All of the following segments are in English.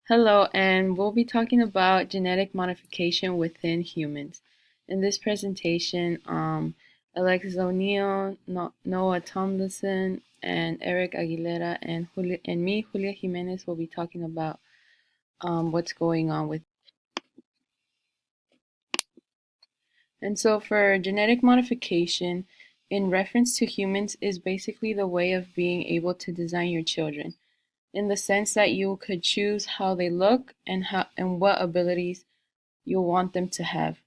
Hello, and we'll be talking about genetic modification within humans. In this presentation, Alexis O'Neill, Noah Tomlinson, and Eric Aguilera, and me, Julia Jimenez, will be talking about what's going on with. And so, for genetic modification, in reference to humans, is basically the way of being able to design your children, in the sense that you could choose how they look and what abilities you'll want them to have.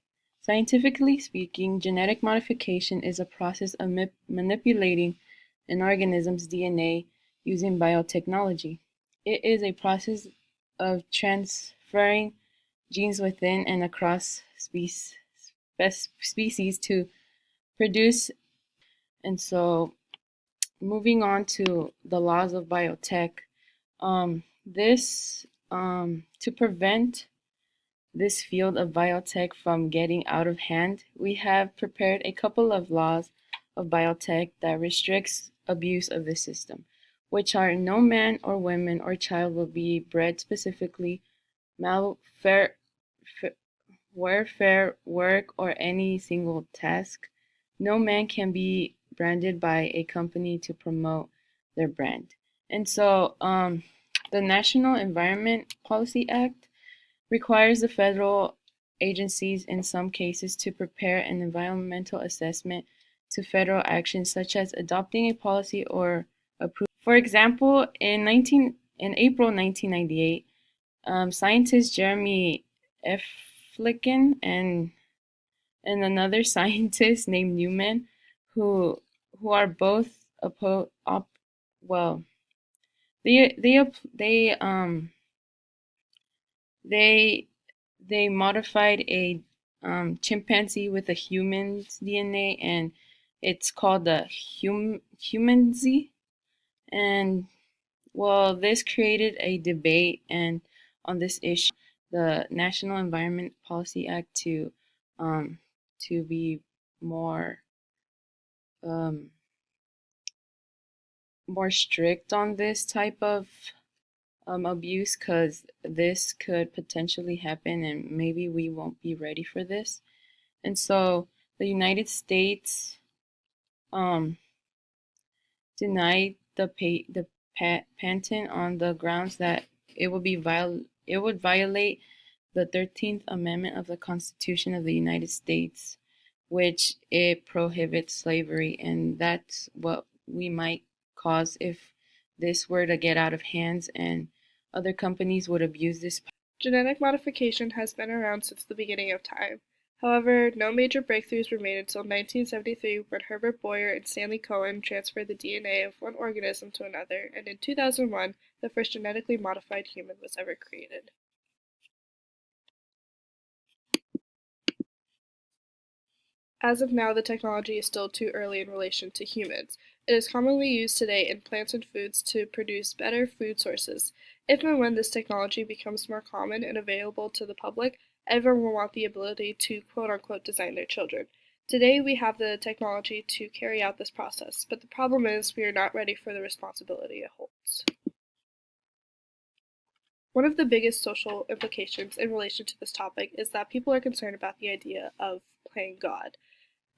Scientifically speaking, genetic modification is a process of manipulating an organism's DNA using biotechnology. It is a process of transferring genes within and across species to produce. And so, moving on to the laws of biotech, this to prevent this field of biotech from getting out of hand, we have prepared a couple of laws of biotech that restricts abuse of this system, which are no man or woman or child will be bred specifically, malfare, warfare, work, or any single task. No man can be branded by a company to promote their brand. And so, the National Environment Policy Act requires the federal agencies in some cases to prepare an environmental assessment to federal action such as adopting a policy or approve. For example, in April 1998, scientist Jeremy F. Flicken and another scientist named Newman, who who are both well, they they they modified a chimpanzee with a human's DNA, and it's called the humanzee. And well, this created a debate and on this issue, the National Environment Policy Act um, to be more um, more strict on this type of abuse, because this could potentially happen and maybe we won't be ready for this. And so the United States um, denied the patent on the grounds that it would violate the 13th Amendment of the Constitution of the United States, which it prohibits slavery, and that's what we might cause if this were to get out of hands and other companies would abuse this. Genetic modification has been around since the beginning of time. However, no major breakthroughs were made until 1973 when Herbert Boyer and Stanley Cohen transferred the DNA of one organism to another, and in 2001, the first genetically modified human was ever created. As of now, the technology is still too early in relation to humans. It is commonly used today in plants and foods to produce better food sources. If and when this technology becomes more common and available to the public, everyone will want the ability to quote unquote design their children. Today, we have the technology to carry out this process, but the problem is we are not ready for the responsibility it holds. One of the biggest social implications in relation to this topic is that people are concerned about the idea of playing God.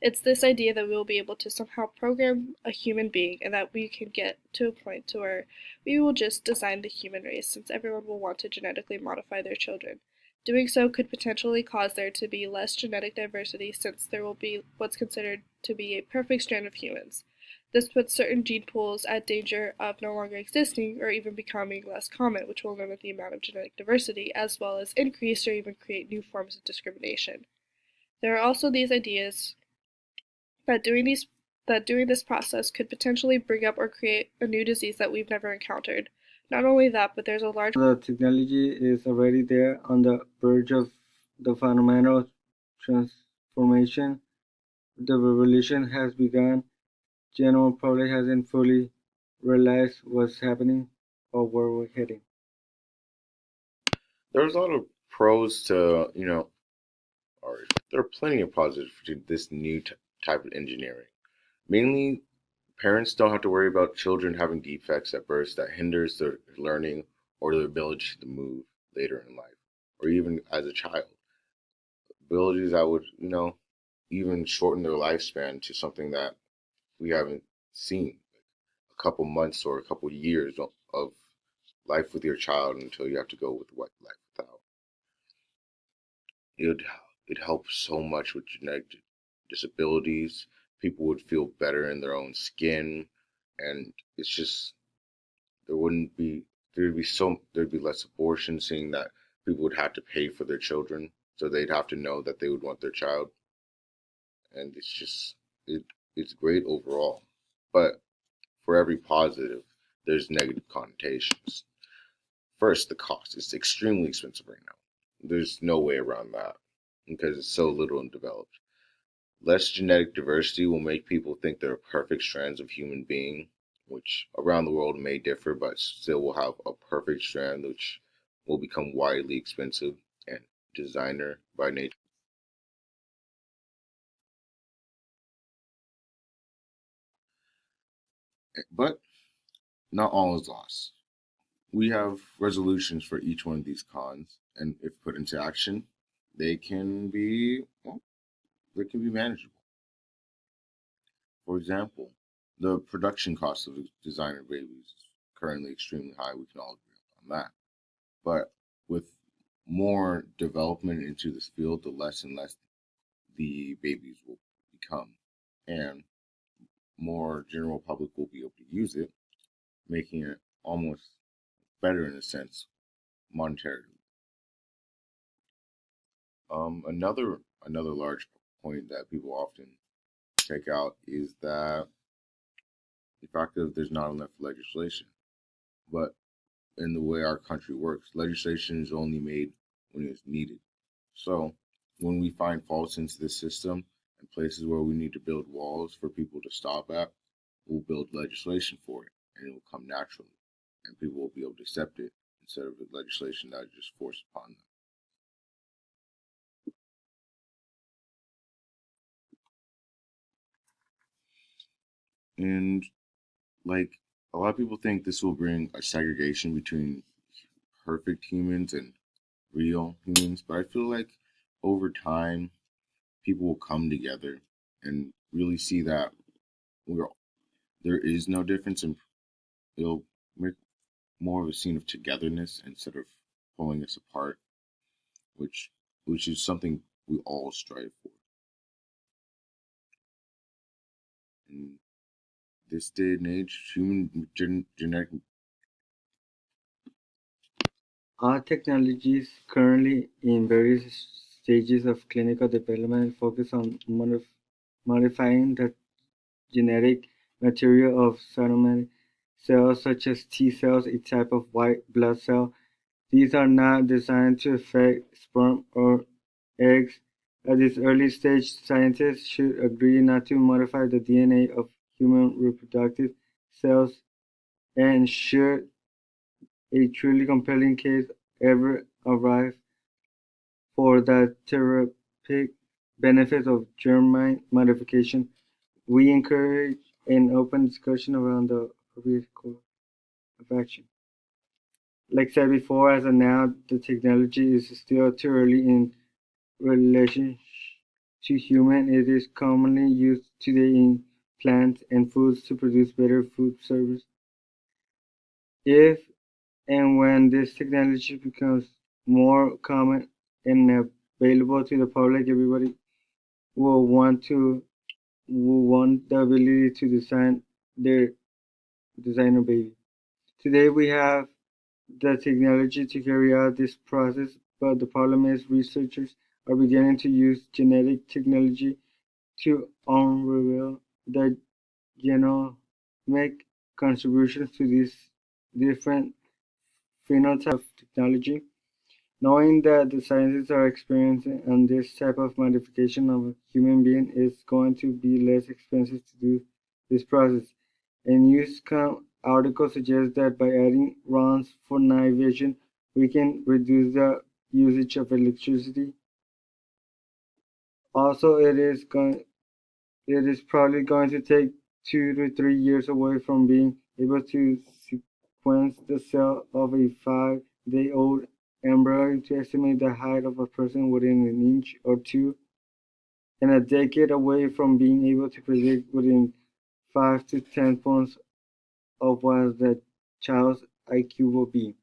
It's this idea that we will be able to somehow program a human being and that we can get to a point to where we will just design the human race since everyone will want to genetically modify their children. Doing so could potentially cause there to be less genetic diversity since there will be what's considered to be a perfect strand of humans. This puts certain gene pools at danger of no longer existing or even becoming less common, which will limit the amount of genetic diversity as well as increase or even create new forms of discrimination. There are also these ideas that doing this process could potentially bring up or create a new disease that we've never encountered. Not only that, but there's a large The technology is already there on the verge of the fundamental transformation. The revolution has begun. General public hasn't fully realized what's happening or where we're heading. There's a lot of pros to, or there are plenty of positives to this new type of engineering. Mainly, parents don't have to worry about children having defects at birth that hinders their learning or their ability to move. later in life, or even as a child. Abilities that would, even shorten their lifespan to something that we haven't seen, a couple months or a couple years of life with your child until you have to go with what life without. It would it helps so much with genetic disabilities. People would feel better in their own skin, and it's just there wouldn't be there'd be less abortion, seeing that people would have to pay for their children, so they'd have to know that they would want their child, and it it's great overall. But for every positive, there's negative connotations. First, the cost. It's extremely expensive right now. There's no way around that because it's so little and developed. Less genetic diversity will make people think they're perfect strands of human being, which around the world may differ, but still will have a perfect strand, which will become widely expensive and designer by nature. But not all is lost. We have resolutions for each one of these cons, and if put into action, they can be they can be manageable. For example, the production cost of designer babies is currently extremely high. We can all agree on that. But with more development into this field, the less and less the babies will become, and more general public will be able to use it, making it almost better in a sense monetarily. Another large point that people often take out is that the fact that there's not enough legislation. But in the way our country works, legislation is only made when it's needed. So when we find faults into the system and places where we need to build walls for people to stop at, we'll build legislation for it, and it will come naturally, and people will be able to accept it instead of the legislation that is just forced upon them. And like a lot of people think this will bring a segregation between perfect humans and real humans, but I feel like over time people will come together and really see that we're there is no difference, and it'll make more of a scene of togetherness instead of pulling us apart, which which is something we all strive for. In this day and age, genetic. Our technologies currently in various stages of clinical development focus on modifying the genetic material of somatic cells such as T cells, a type of white blood cell. These are not designed to affect sperm or eggs. At this early stage, scientists should agree not to modify the DNA of human reproductive cells, and should a truly compelling case ever arrive for the therapeutic benefits of germline modification, we encourage an open discussion around the appropriate course of action. Like said before, as of now, the technology is still too early in relation to human. It is commonly used today in plants and foods to produce better food service. If and when this technology becomes more common and available to the public, everybody will want the ability to design their designer baby. Today we have the technology to carry out this process, but the problem is researchers are beginning to use genetic technology to unravel the genomic contributions to these different phenotypes of technology. Knowing that the scientists are experiencing on this type of modification of a human being is going to be less expensive to do this process. A Newscom article suggests that by adding runs for night vision, we can reduce the usage of electricity. Also, it is probably going to take 2 to 3 years away from being able to sequence the cell of a 5-day-old embryology to estimate the height of a person within an inch or two, and a decade away from being able to predict within 5 to 10 points of what the child's IQ will be.